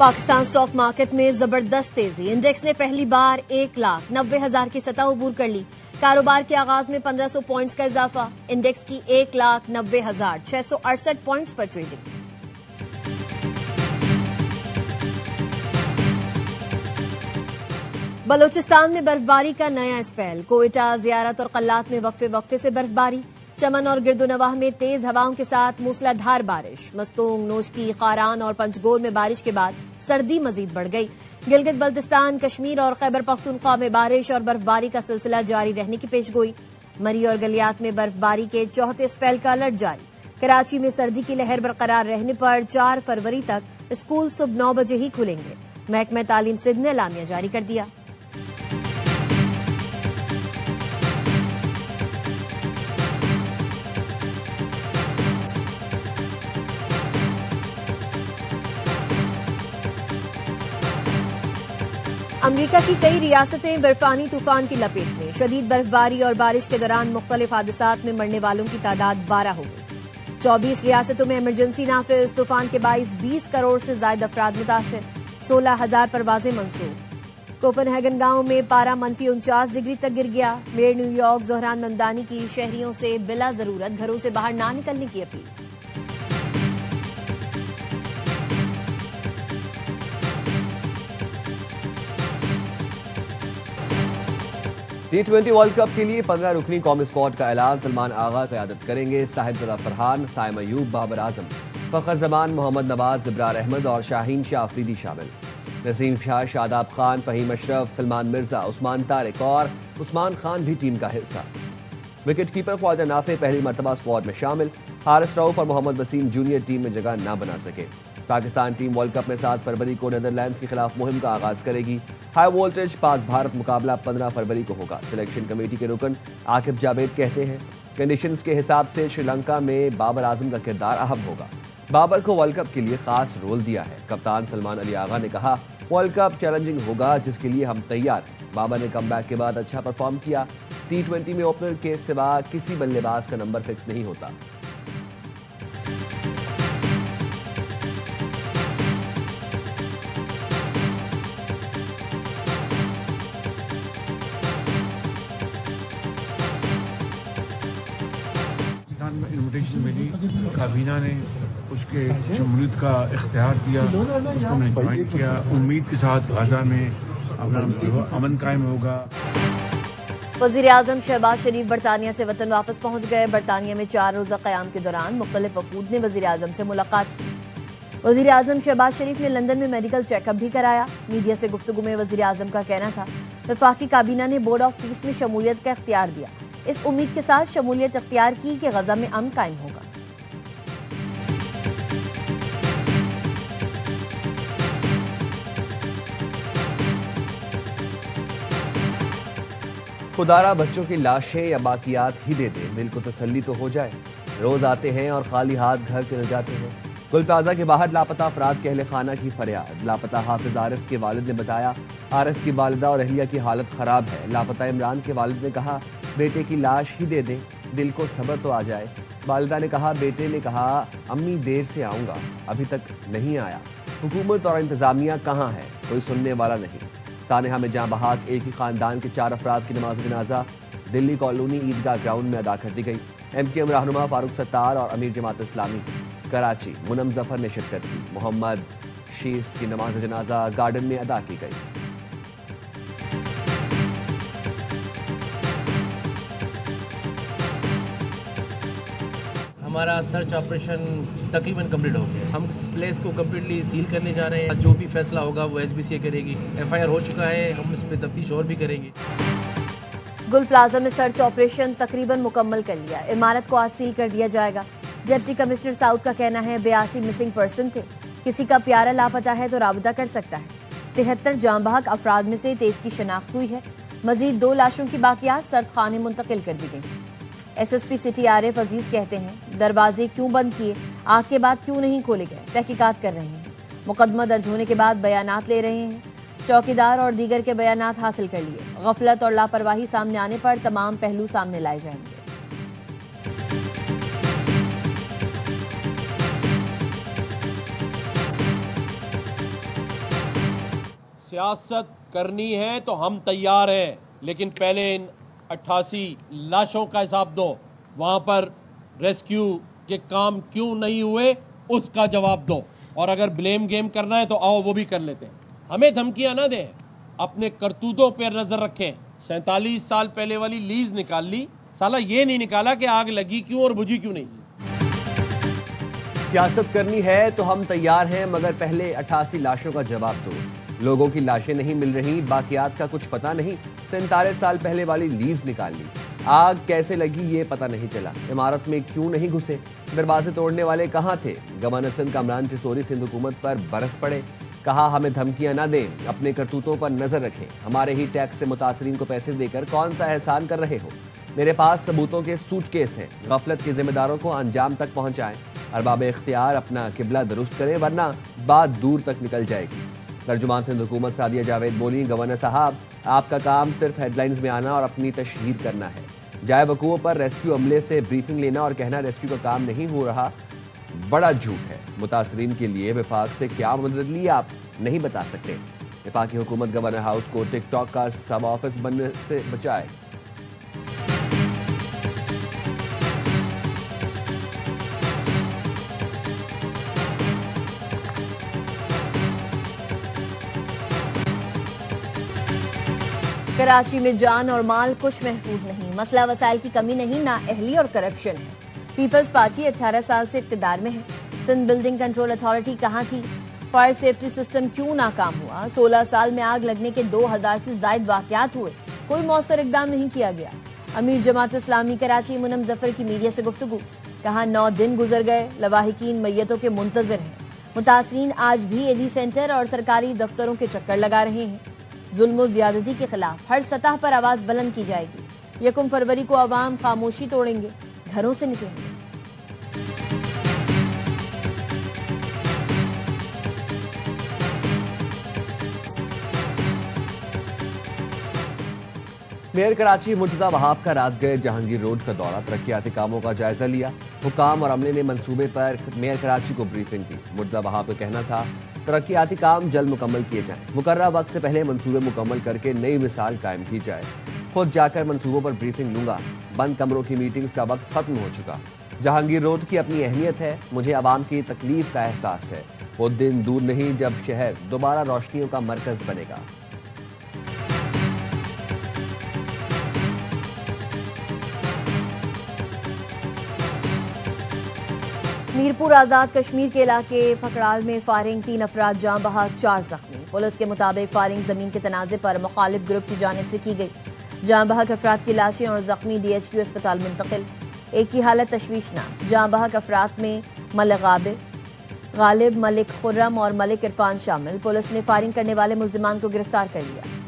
Pakistan stock market में जबरदस्त तेजी। इंडेक्स ने पहली बार 1,90,000 की सतह अबूर कर ली। कारोबार के आगाज में 1500 पॉइंट्स का इजाफा। इंडेक्स की 1,90,668 पॉइंट्स पर ट्रेडिंग। बलोचिस्तान में बर्फबारी का नया स्पेल। कोयटा, जियारत और कल्लात में वक्फे से बर्फबारी। चमन और गिरदोनवाह में तेज हवाओं के साथ मूसलाधार बारिश। मस्तूंग, नोशकी, खारान और पंचगोर में बारिश के बाद सर्दी मजीद बढ़ गई। गिलगित बल्तिस्तान, कश्मीर और खैबर पख्तूनख्वा में बारिश और बर्फबारी का सिलसिला जारी रहने की पेशगोई। मरी और गलियात में बर्फबारी के चौथे स्पेल का अलर्ट जारी। कराची में सर्दी की लहर बरकरार रहने पर 4 फरवरी तक स्कूल सुबह 9 बजे ही खुलेंगे। महकमा तालीम सिंध ने एलामिया जारी कर दिया। अमरीका की कई रियासतें बर्फानी तूफान की लपेट में। शदीद बर्फबारी और बारिश के दौरान मुख्तलिफ हादसात में मरने वालों की तादाद 12 हो गई। 24 रियासतों में इमरजेंसी नाफिज। तूफान के बाइस 20 करोड़ से ज्यादा अफराद मुतासिर। 16,000 परवाजें मंसूब। कोपनहेगन गांव में पारा -49 डिग्री तक गिर गया। मेयर न्यूयॉर्क जोहरान ममदानी की शहरियों से बिला जरूरत घरों से बाहर ना निकलने की अपील। T20 वर्ल्ड कप के लिए 15 रुकनी कौमी स्क्वाड का ऐलान। सलमान आगा क़यादत करेंगे। साहिबजादा फरहान, साइम अयूब, बाबर आजम, फखर जमान, मोहम्मद नवाज, इब्रार अहमद और शाहीन शाह अफरीदी शामिल। नसीम शाह, शादाब खान, फहीम अशरफ, सलमान मिर्जा, उस्मान तारिक और उस्मान खान भी टीम का हिस्सा। विकेट कीपर ख्वाजा नाफे पहली मरतबा स्क्वाड में शामिल। हारिस रऊफ और मोहम्मद वसीम जूनियर टीम में जगह न बना सके। पाकिस्तान टीम वर्ल्ड कप में 7 फरवरी को नीदरलैंड्स के खिलाफ मुहिम का आगाज करेगी। हाई वोल्टेज पाक भारत मुकाबला 15 फरवरी को होगा। सिलेक्शन कमेटी के रुकन आकिब जावेद कहते हैं कंडीशंस के हिसाब से श्रीलंका में बाबर आजम का किरदार अहम होगा। बाबर को वर्ल्ड कप के लिए खास रोल दिया है। कप्तान सलमान अली आगा ने कहा वर्ल्ड कप चैलेंजिंग होगा जिसके लिए हम तैयार हैं। बाबर ने कमबैक के बाद अच्छा परफॉर्म किया। T20 में ओपनर के सिवा किसी बल्लेबाज का नंबर फिक्स नहीं होता। इन्विटेशन मिली, काबीना ने उसके शमूलियत का इख्तियार दिया, उसको हमने ज्वाइन किया। उम्मीद के साथ गाजा में अपना अमन कायम होगा। वज़ीर आज़म शहबाज शरीफ बरतानिया से वतन वापस पहुंच गए। बरतानिया में 4 रोज़ा क़याम के दौरान मुख्तलिफ वफूद ने वज़ीर आज़म से मुलाकात की। वज़ीर आज़म शहबाज शरीफ ने लंदन में मेडिकल चेकअप भी कराया। मीडिया से गुफ्तगू में वज़ीर आज़म का कहना था वफाकी काबीना ने बोर्ड ऑफ पीस में शमूलियत का इख्तियार दिया। इस उम्मीद के साथ शमूलियत इख्तियार की कि गजा में अमन कायम होगा। खुदारा बच्चों की लाशें या बाकियात ही दे दे, दिल को तसल्ली तो हो जाए। रोज आते हैं और खाली हाथ घर चले जाते हैं। गुल प्लाजा के बाहर लापता अफराद के अहले खाना की फरियाद। लापता हाफिज आरिफ के वालिद ने बताया आरिफ की वालिदा और अहलिया की हालत खराब है। लापता इमरान के वालिद ने कहा बेटे की लाश ही दे दें, दिल को सब्र तो आ जाए। वालिदा ने कहा बेटे ने कहा अम्मी देर से आऊँगा, अभी तक नहीं आया। हुकूमत और इंतज़ामिया कहाँ है, कोई सुनने वाला नहीं। सानेहा में जहाँ बहाक एक ही खानदान के 4 अफराद की नमाज जनाजा दिल्ली कॉलोनी ईदगाह ग्राउंड में अदा कर दी गई। MKM रहनुमा फारूक सत्तार और अमीर जमात इस्लामी कराची मुनम जफर ने शिरकत की। मोहम्मद शीस की नमाज जनाजा गार्डन में अदा की गई। हमारा सर्च ऑपरेशन तकरीबन कंप्लीट हो गया। हम इस प्लेस को कम्प्लीटली सील करने जा रहे हैं। जो भी फैसला होगा वो SBCA करेगी। FIR हो चुका है, हम इस पर तफ्तीश और भी करेंगे। गुल प्लाजा में सर्च ऑपरेशन तकरीबन मुकम्मल कर लिया। इमारत को आज सील कर दिया जाएगा। डिप्टी कमिश्नर साउथ का कहना है 82 मिसिंग पर्सन थे। किसी का प्यारा लापता है तो राबता कर सकता है। 73 जाँ बहक अफराद में से 23 की शनाख्त हुई है। मजीद 2 लाशों की बाकियात सर्द खाने मुंतकिल कर दी गई। SSP सिटी आरिफ अजीज कहते हैं दरवाजे क्यों बंद किए, आग के बाद क्यों नहीं खोले गए, तहकीकात कर रहे हैं। मुकदमा दर्ज होने के बाद बयानात ले रहे हैं। चौकीदार और दीगर के बयानात हासिल कर लिए। गफलत और लापरवाही सामने आने पर तमाम पहलू सामने लाए जाएंगे। सियासत करनी है तो हम तैयार हैं, लेकिन पहले इन 88 लाशों का हिसाब दो। वहां पर रेस्क्यू के काम क्यों नहीं हुए उसका जवाब दो, और अगर ब्लेम गेम करना है तो आओ वो भी कर लेते हैं। हमें धमकियां ना दें, अपने करतूतों पर नजर रखें। 47 साल पहले वाली लीज निकाल ली, साला ये नहीं निकाला कि आग लगी क्यों और बुझी क्यों नहीं। सियासत करनी है तो हम तैयार हैं, मगर पहले 88 लाशों का जवाब दो। लोगों की लाशें नहीं मिल रही, बाकियात का कुछ पता नहीं। 47 साल पहले वाली लीज निकाल ली, आग कैसे लगी ये पता नहीं चला। इमारत में क्यों नहीं घुसे, दरवाजे तोड़ने वाले कहां थे। गवर्नर सिंध कमरान चिसोरी सिंध हुकूमत पर बरस पड़े, कहा हमें धमकियां ना दें, अपने करतूतों पर नजर रखें। हमारे ही टैक्स से मुतासरीन को पैसे देकर कौन सा एहसान कर रहे हो। मेरे पास सबूतों के सूटकेस हैं, गफलत के जिम्मेदारों को अंजाम तक पहुंचाएं। अरबाब इख्तियार अपना किबला दुरुस्त करें, वरना बात दूर तक निकल जाएगी। तर्जुमान सिंध हुकूमत सादिया जावेद बोली, गवर्नर साहब आपका काम सिर्फ हेडलाइंस में आना और अपनी तशहीर करना है। जाए वकूओं पर रेस्क्यू अमले से ब्रीफिंग लेना और कहना रेस्क्यू का काम नहीं हो रहा, बड़ा झूठ है। मुतासरीन के लिए विफाक से क्या मदद ली आप नहीं बता सकते। विफाकी हुकूमत गवर्नर हाउस को टिकटॉक का सब ऑफिस बनने से बचाए। कराची में जान और माल कुछ महफूज नहीं, मसला वसाइल की कमी नहीं, ना अहली और करप्शन है। पीपल्स पार्टी 18 साल से इक्तदार में है। सिंध बिल्डिंग कंट्रोल अथॉरिटी कहां थी, फायर सेफ्टी सिस्टम क्यों नाकाम हुआ। 16 साल में आग लगने के 2000 से ज्यादा वाकयात हुए, कोई मौसर इकदाम नहीं किया गया। अमीर जमात इस्लामी कराची मुनम जफर की मीडिया से गुफ्तगू, कहा 9 दिन गुजर गए, लवाहिकीन मैयतों के मुंतजर हैं। मुतासरीन आज भी एडी सेंटर और सरकारी दफ्तरों के चक्कर लगा रहे हैं। जुल्म ज्यादती के खिलाफ हर सतह पर आवाज बुलंद की जाएगी। 1 फरवरी को अवाम खामोशी तोड़ेंगे, घरों से निकलेंगे। मेयर कराची मुर्तजा वहाब का रात गए जहांगीर रोड का दौरा, तरक्याती कामों का जायजा लिया। हुकाम और अमले ने मंसूबे पर मेयर कराची को ब्रीफिंग दी। मुर्तजा वहाब का कहना था तरक्याती काम जल्द मुकम्मल किए जाएं, मुकर्रर वक्त से पहले मंसूबे मुकम्मल करके नई मिसाल कायम की जाए। खुद जाकर मंसूबों पर ब्रीफिंग लूंगा, बंद कमरों की मीटिंग्स का वक्त खत्म हो चुका। जहांगीर रोड की अपनी अहमियत है, मुझे आवाम की तकलीफ का एहसास है। वो दिन दूर नहीं जब शहर दोबारा रोशनियों का मरकज बनेगा। मीरपुर आजाद कश्मीर के इलाके पकड़ाल में फायरिंग, 3 अफराद जाँ बहक, 4 जख्मी। पुलिस के मुताबिक फायरिंग जमीन के तनाजे पर मुखालिफ ग्रुप की जानिब से की गई। जाँ बहक अफराद की लाशें और जख्मी DHQ अस्पताल मुंतकिल। एक की हालत तशवीशनाक। जाँ बहक अफराद में मलिक गालिब, मलिक खुर्रम और मलिक इरफान शामिल। पुलिस ने फायरिंग करने वाले मुल्जिमान को गिरफ्तार कर लिया।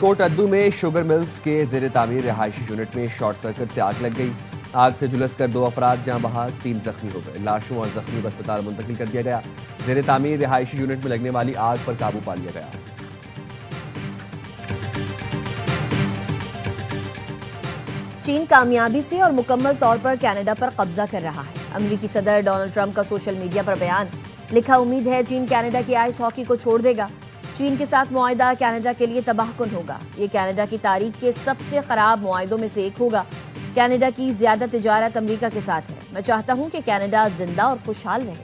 कोट अद्दू में शुगर मिल्स के जेर तामीर रिहायशी यूनिट में शॉर्ट सर्किट से आग लग गई। आग से झुलसकर 2 अफराद जाँ बहक, 3 जख्मी हो गए। लाशों और जख्मियों को अस्पताल मुंतकिल कर दिया गया। जेर तामीर रिहायशी यूनिट में लगने वाली आग पर काबू पा लिया गया। चीन कामयाबी से और मुकम्मल तौर पर कनाडा पर कब्जा कर रहा है। अमेरिकी सदर डोनाल्ड ट्रंप का सोशल मीडिया पर बयान, लिखा उम्मीद है चीन कनाडा की आइस हॉकी को छोड़ देगा। चीन के साथ मुआहिदा कनाडा के लिए तबाहकुन होगा। ये कनाडा की तारीख के सबसे खराब मुआहिदों में से एक होगा। कनाडा की ज्यादा तिजारत अमेरिका के साथ है। मैं चाहता हूं कि कनाडा जिंदा और खुशहाल रहे।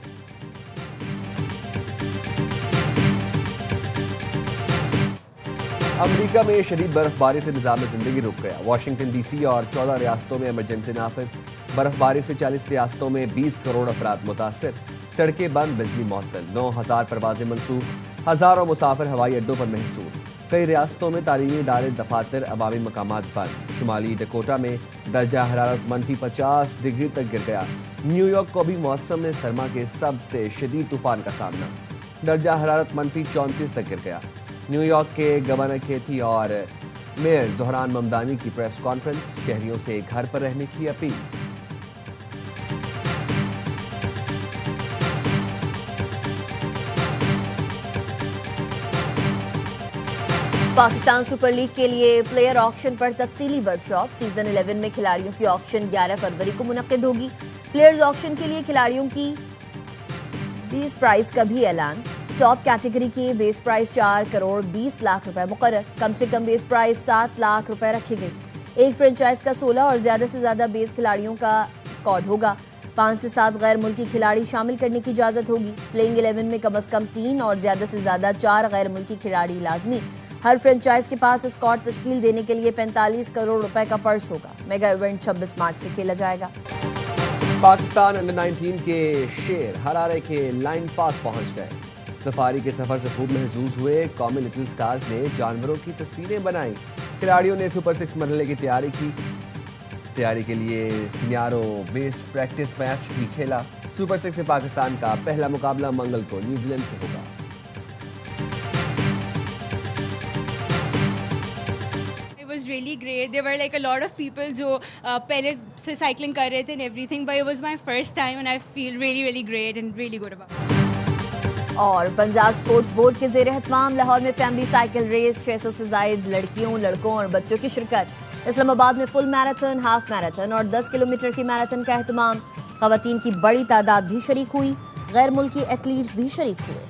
अमेरिका में शदीद बर्फबारी से निज़ाम जिंदगी रुक गया। वाशिंगटन DC और 14 रियासतों में इमरजेंसी नाफिज। बर्फबारी से 40 रियासतों में 20 करोड़ अफराद मुतासर। सड़कें बंद, बिजली मुअत्तल। 9000 परवाजें मनसूख। हजारों मुसाफिर हवाई अड्डों पर महसूर। कई रियासतों में तालीमी इदारे, दफातर, अवामी मकामात बंद। शुमाली डकोटा में दर्जा हरारत -50 डिग्री तक गिर गया। न्यूयॉर्क को भी मौसम में सरमा के सबसे शदीद तूफान का सामना। दर्जा हरारत -34 तक गिर गया। न्यूयॉर्क के गवर्नर केथी और मेयर जोहरान ममदानी की प्रेस कॉन्फ्रेंस, शहरियों से घर पर रहने की अपील। पाकिस्तान सुपर लीग के लिए प्लेयर ऑक्शन पर तफसीली वर्कशॉप। सीजन 11 में खिलाड़ियों की ऑक्शन 11 फरवरी को मुनक्किद होगी। प्लेयर्स ऑक्शन के लिए खिलाड़ियों की बेस प्राइस का भी ऐलान। टॉप कैटेगरी की बेस प्राइस 4 करोड़ 20 लाख रुपए मुकर्रर। कम से कम बेस प्राइस 7 लाख रुपए रखी गई। एक फ्रेंचाइज का 16 और ज्यादा से ज्यादा बेस खिलाड़ियों का स्क्वाड होगा। 5 से 7 गैर मुल्की खिलाड़ी शामिल करने की इजाजत होगी। प्लेइंग 11 में कम से कम 3 और ज्यादा से ज्यादा 4 गैर मुल्की खिलाड़ी लाजमी। हर फ्रेंचाइज के पास स्क्वाड तश्कील देने के लिए 45 करोड़ रुपए का पर्स होगा। मेगा इवेंट 26 मार्च से खेला जाएगा। पाकिस्तान अंडर 19 के शेर हरारे के लाइन पार्क पहुंच गए। सफारी के सफर से खूब महसूस हुए। कौमी लिटिल स्टार्स ने जानवरों की तस्वीरें बनाई। खिलाड़ियों ने सुपर 6 मरहले की तैयारी की। तैयारी के लिए सिनियरों बेस्ड प्रैक्टिस मैच भी खेला। सुपर 6 में पाकिस्तान का पहला मुकाबला मंगल को न्यूजीलैंड से होगा। Was really great. There were like a lot of people जो पहले से साइकिलिंग कर रहे थे and everything, but it was my first time and I feel really great and really good about it. और पंजाब स्पोर्ट्स बोर्ड के जेर एहतमाम लाहौर में फैमिली साइकिल रेस 600 से जायद लड़कियों, लड़कों और बच्चों की शिरकत। इस्लामाबाद में फुल मैराथन, हाफ मैराथन और 10 किलोमीटर की मैराथन का एहतमाम। खवातीन की बड़ी तादाद भी शरीक हुई। गैर मुल्की एथलीट्स भी शरीक हुए।